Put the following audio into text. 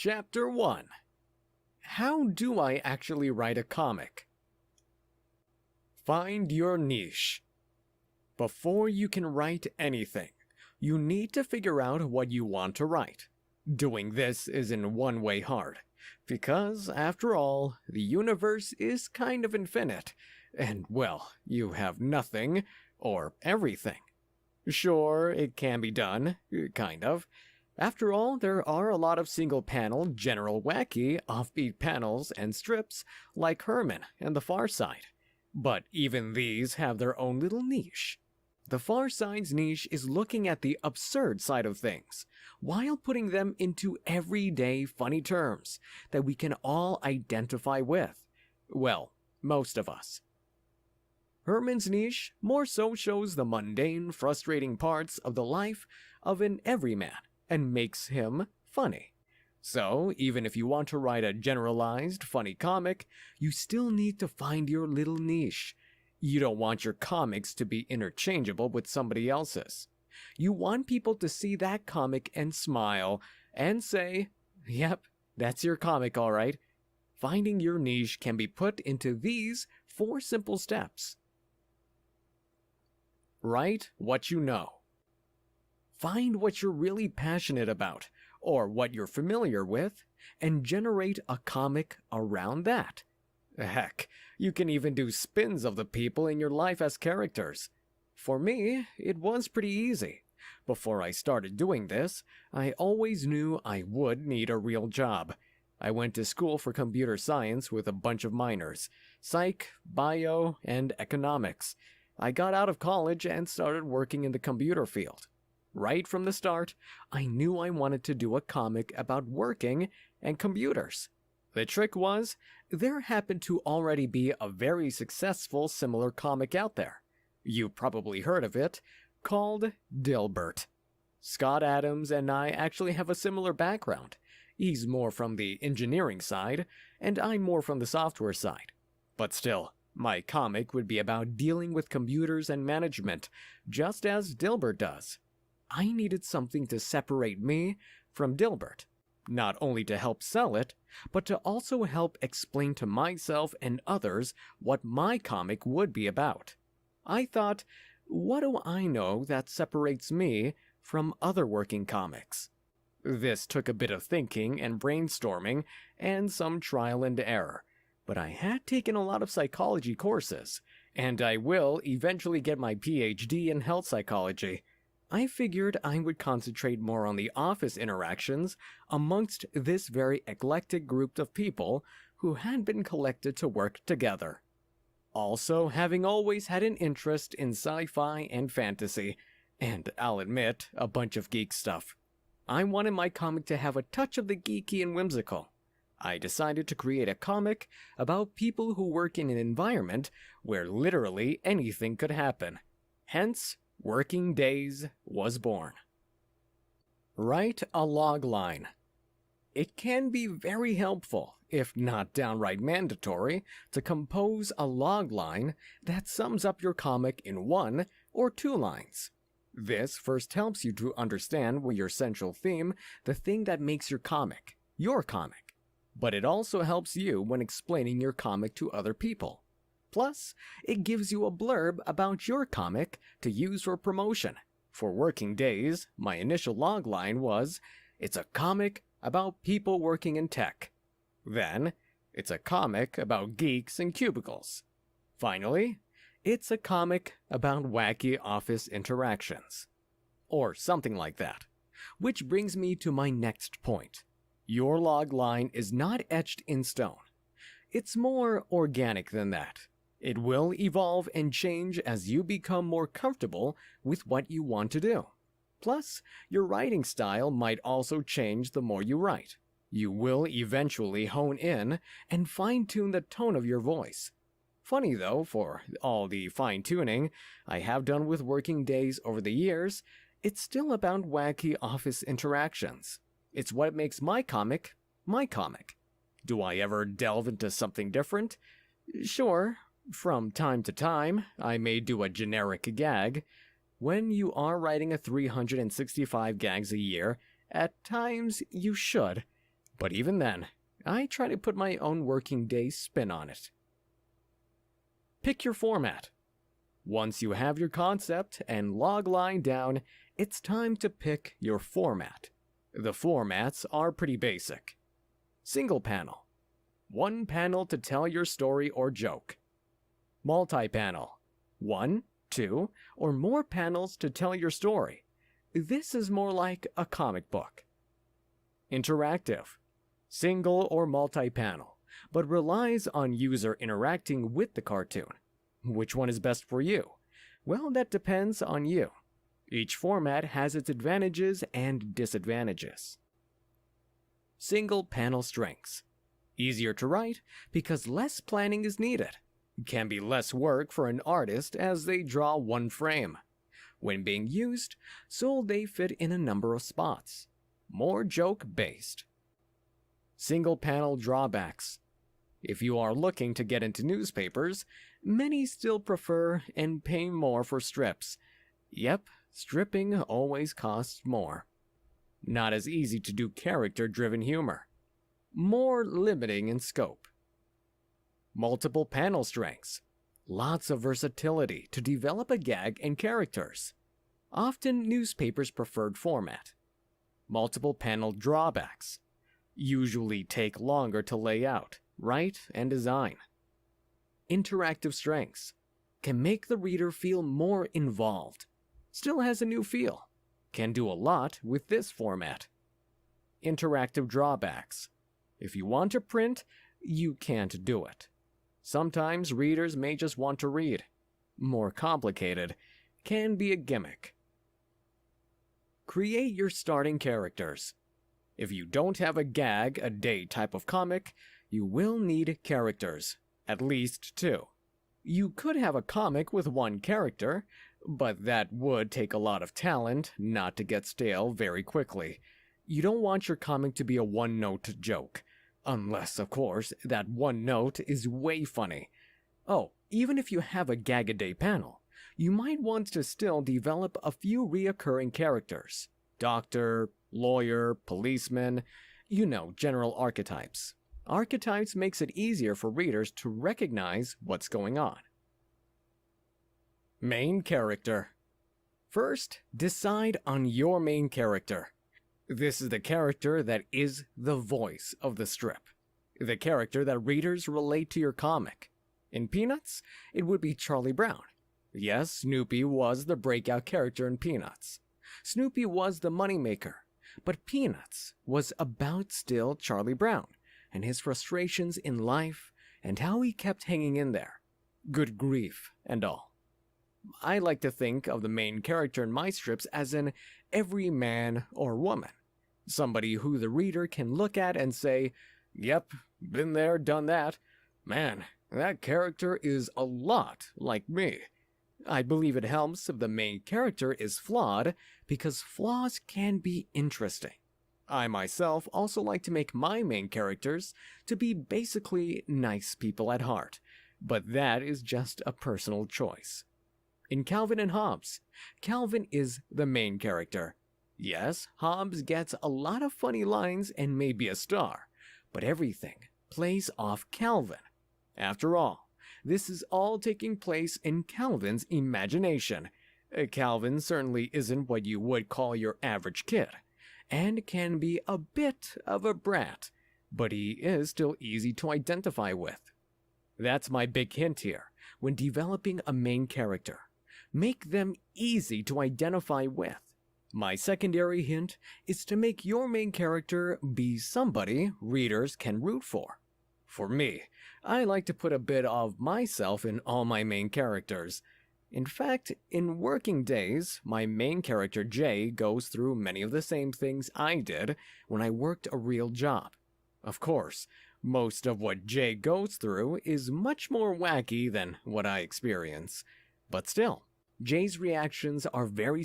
Chapter 1. How do I actually write a comic? Find your niche. Before you can write anything, you need to figure out what you want to write. Doing this is in one way hard, because, after all, the universe is kind of infinite, and, well, you have nothing, or everything. Sure, it can be done, kind of. After all, there are a lot of single-panel, general wacky, offbeat panels and strips like Herman and The Far Side. But even these have their own little niche. The Far Side's niche is looking at the absurd side of things, while putting them into everyday funny terms that we can all identify with. Well, most of us. Herman's niche more so shows the mundane, frustrating parts of the life of an everyman and makes him funny. So, even if you want to write a generalized, funny comic, you still need to find your little niche. You don't want your comics to be interchangeable with somebody else's. You want people to see that comic and smile and say, "Yep, that's your comic, all right." Finding your niche can be put into these 4 simple steps. Write what you know. Find what you're really passionate about, or what you're familiar with, and generate a comic around that. Heck, you can even do spins of the people in your life as characters. For me, it was pretty easy. Before I started doing this, I always knew I would need a real job. I went to school for computer science with a bunch of minors, psych, bio, and economics. I got out of college and started working in the computer field. Right from the start, I knew I wanted to do a comic about working and computers. The trick was, there happened to already be a very successful similar comic out there. You've probably heard of it, called Dilbert. Scott Adams and I actually have a similar background. He's more from the engineering side, and I'm more from the software side. But still, my comic would be about dealing with computers and management, just as Dilbert does. I needed something to separate me from Dilbert, not only to help sell it, but to also help explain to myself and others what my comic would be about. I thought, what do I know that separates me from other working comics? This took a bit of thinking and brainstorming and some trial and error, but I had taken a lot of psychology courses, and I will eventually get my PhD in health psychology. I figured I would concentrate more on the office interactions amongst this very eclectic group of people who had been collected to work together. Also, having always had an interest in sci-fi and fantasy, and I'll admit, a bunch of geek stuff, I wanted my comic to have a touch of the geeky and whimsical. I decided to create a comic about people who work in an environment where literally anything could happen. Hence, Working Days was born. Write a logline. It can be very helpful, if not downright mandatory, to compose a logline that sums up your comic in 1 or 2 lines. This first helps you to understand your central theme, the thing that makes your comic. But it also helps you when explaining your comic to other people. Plus, it gives you a blurb about your comic to use for promotion. For Working Days, my initial logline was, "It's a comic about people working in tech." Then, "It's a comic about geeks and cubicles." Finally, "It's a comic about wacky office interactions." Or something like that. Which brings me to my next point. Your logline is not etched in stone. It's more organic than that. It will evolve and change as you become more comfortable with what you want to do. Plus, your writing style might also change the more you write. You will eventually hone in and fine-tune the tone of your voice. Funny though, for all the fine-tuning I have done with Working Days over the years, it's still about wacky office interactions. It's what makes my comic, my comic. Do I ever delve into something different? Sure. From time to time, I may do a generic gag. When you are writing a 365 gags a year, at times you should. But even then, I try to put my own working day spin on it. Pick your format. Once you have your concept and logline down, it's time to pick your format. The formats are pretty basic. Single panel. One panel to tell your story or joke. Multi-panel. 1, 2, or more panels to tell your story. This is more like a comic book. Interactive. Single or multi-panel, but relies on user interacting with the cartoon. Which one is best for you? Well, that depends on you. Each format has its advantages and disadvantages. Single panel strengths. Easier to write because less planning is needed. Can be less work for an artist as they draw one frame. When being used, so they fit in a number of spots. More joke-based. Single panel drawbacks. If you are looking to get into newspapers, many still prefer and pay more for strips. Yep, stripping always costs more. Not as easy to do character-driven humor. More limiting in scope. Multiple panel strengths. Lots of versatility to develop a gag and characters. Often newspapers' preferred format. Multiple panel drawbacks. Usually take longer to lay out, write, and design. Interactive strengths. Can make the reader feel more involved. Still has a new feel. Can do a lot with this format. Interactive drawbacks. If you want to print, you can't do it. Sometimes readers may just want to read. More complicated. Can be a gimmick. Create your starting characters. If you don't have a gag a day type of comic, you will need characters, at least 2. You could have a comic with 1 character, but that would take a lot of talent not to get stale very quickly. You don't want your comic to be a one-note joke, unless, of course, that one note is way funny. Oh, even if you have a gag-a-day panel, you might want to still develop a few reoccurring characters. Doctor, lawyer, policeman, general archetypes. Archetypes makes it easier for readers to recognize what's going on. Main character. First, decide on your main character. This is the character that is the voice of the strip. The character that readers relate to your comic. In Peanuts, it would be Charlie Brown. Yes, Snoopy was the breakout character in Peanuts. Snoopy was the moneymaker, but Peanuts was about still Charlie Brown and his frustrations in life and how he kept hanging in there. Good grief and all. I like to think of the main character in my strips as an every man or woman. Somebody who the reader can look at and say, yep, been there, done that. Man, that character is a lot like me. I believe it helps if the main character is flawed, because flaws can be interesting. I myself also like to make my main characters to be basically nice people at heart, but that is just a personal choice. In Calvin and Hobbes, Calvin is the main character. Yes, Hobbes gets a lot of funny lines and may be a star, but everything plays off Calvin. After all, this is all taking place in Calvin's imagination. Calvin certainly isn't what you would call your average kid, and can be a bit of a brat, but he is still easy to identify with. That's my big hint here when developing a main character. Make them easy to identify with. My secondary hint is to make your main character be somebody readers can root for. For me, I like to put a bit of myself in all my main characters. In fact, in working days, my main character Jay goes through many of the same things I did when I worked a real job. Of course, most of what Jay goes through is much more wacky than what I experience. But still, Jay's reactions are very